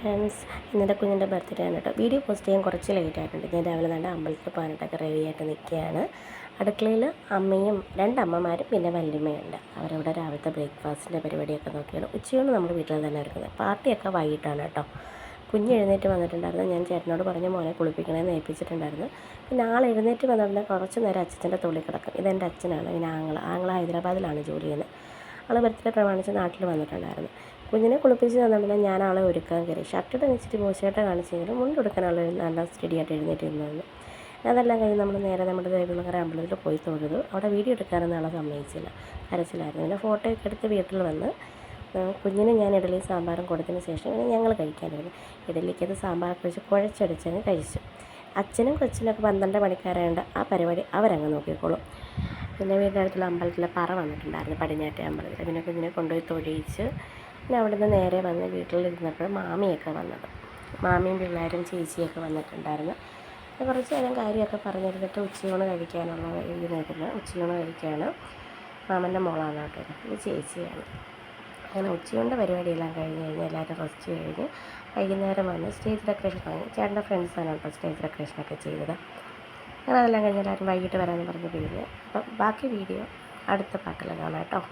Friends, ഇന്നത്തെ കുഞ്ഞിൻ്റെ birthday ആണ് കേട്ടോ. വീഡിയോ പോസ്റ്റ് ചെയ്യാൻ കുറച്ച് ലേറ്റ് ആയിട്ടുണ്ട്. ഞാൻ രാവിലെ തന്നെ അമ്പലത്തിൽ പോകാനായിട്ടൊക്കെ റെഡിയായിട്ട് നിൽക്കുകയാണ്. അടുക്കളയിൽ അമ്മയും രണ്ടമ്മമാരും പിന്നെ വല്യമ്മയുണ്ട്. അവരവിടെ രാവിലത്തെ ബ്രേക്ക്ഫാസ്റ്റിൻ്റെ പരിപാടിയൊക്കെ നോക്കിയാണ്. ഉച്ചയോട് നമ്മൾ വീട്ടിൽ തന്നെ എടുക്കുന്നത്. പാർട്ടിയൊക്കെ വൈകിട്ടാണ് കേട്ടോ. കുഞ്ഞ് എഴുന്നേറ്റ് വന്നിട്ടുണ്ടായിരുന്നു. ഞാൻ ചേട്ടനോട് പറഞ്ഞ് മോനെ കുളിപ്പിക്കണമെന്ന് ഏൽപ്പിച്ചിട്ടുണ്ടായിരുന്നു. പിന്നെ ആൾ എഴുന്നേറ്റ് വന്നിട്ടുണ്ടെങ്കിൽ കുറച്ച് നേരം അച്ഛൻ്റെ തുള്ളി കിടക്കും. ഇതെൻ്റെ അച്ഛനാണ്. പിന്നെ ആങ്ങള ഹൈദരാബാദിലാണ് ജോലി ചെയ്യുന്നത്. ആൾ ബർത്ത്ഡേ പ്രമാണിച്ച് നാട്ടിൽ വന്നിട്ടുണ്ടായിരുന്നു. കുഞ്ഞിനെ കുളിപ്പിച്ച് തന്നിട്ടുണ്ടെങ്കിൽ ഞാൻ ആളെ ഒരുക്കാൻ കയറി. ഷർട്ടിട്ട് വെച്ചിട്ട് മോശമായിട്ട് കാണിച്ചെങ്കിലും മുണ്ടെടുക്കാനുള്ള നല്ല സ്റ്റഡിയായിട്ട് എഴുന്നേറ്റ് ഇരുന്നു. അതെല്ലാം കഴിഞ്ഞ് നമ്മൾ നേരെ നമ്മുടെ ദേവികുളങ്ങര അമ്പലത്തിൽ പോയി തൊഴുതു. അവിടെ വീഡിയോ എടുക്കാനൊന്നും ആളെ സമ്മതിച്ചില്ല, കരച്ചിലായിരുന്നു. പിന്നെ ഫോട്ടോയൊക്കെ എടുത്ത് വീട്ടിൽ വന്ന് കുഞ്ഞിന് ഞാൻ ഇഡലിയും സാമ്പാറും കൊടുത്തതിന് ശേഷം പിന്നെ ഞങ്ങൾ കഴിക്കാനായിരുന്നു. ഇഡലിക്കത് സാമ്പാറൊക്കെ വെച്ച് കുഴച്ചടിച്ചങ്ങ് കഴിച്ചു. അച്ഛനും കൊച്ചിനൊക്കെ 12 മണിക്കാരായതുകൊണ്ട് ആ പരിപാടി അവരങ്ങ് നോക്കിക്കോളും. പിന്നെ വീടിൻ്റെ അടുത്തുള്ള അമ്പലത്തിലെ പറ വന്നിട്ടുണ്ടായിരുന്നു, പടിഞ്ഞാറ്റേ അമ്പലത്തിൽ. പിന്നെ കുഞ്ഞിനെ കൊണ്ടുപോയി തൊഴിയിച്ച് പിന്നെ അവിടെ നിന്ന് നേരെ വന്ന് വീട്ടിലിരുന്നപ്പോൾ മാമിയൊക്കെ വന്നത്. മാമിയും പിള്ളേരും ചേച്ചിയൊക്കെ വന്നിട്ടുണ്ടായിരുന്നു. കുറച്ച് നേരം കാര്യമൊക്കെ പറഞ്ഞിരുന്നിട്ട് ഉച്ചയൂണ് കഴിക്കാനുള്ള ഇതിനായിരുന്നു. ഉച്ചയൂണ് കഴിക്കുകയാണ്. മാമൻ്റെ മോളാണ് കേട്ടോ, ഇത് ചേച്ചിയാണ്. അങ്ങനെ ഉച്ചയൂണിൻ്റെ പരിപാടിയെല്ലാം കഴിഞ്ഞ് എല്ലാവരും റെസ്റ്റ് കഴിഞ്ഞ് വൈകുന്നേരം വന്ന് സ്റ്റേജ് ഡെക്കറേഷൻ വാങ്ങി. ചേട്ടൻ്റെ ഫ്രണ്ട്സാണ് കേട്ടോ സ്റ്റേജ് ഡെക്കറേഷനൊക്കെ ചെയ്തത്. അങ്ങനെ അതെല്ലാം കഴിഞ്ഞ് എല്ലാവരും വൈകിട്ട് വരാമെന്ന് പറഞ്ഞ് പിരിഞ്ഞ്. അപ്പം ബാക്കി വീഡിയോ അടുത്ത പാട്ടിൽ കാണാം കേട്ടോ.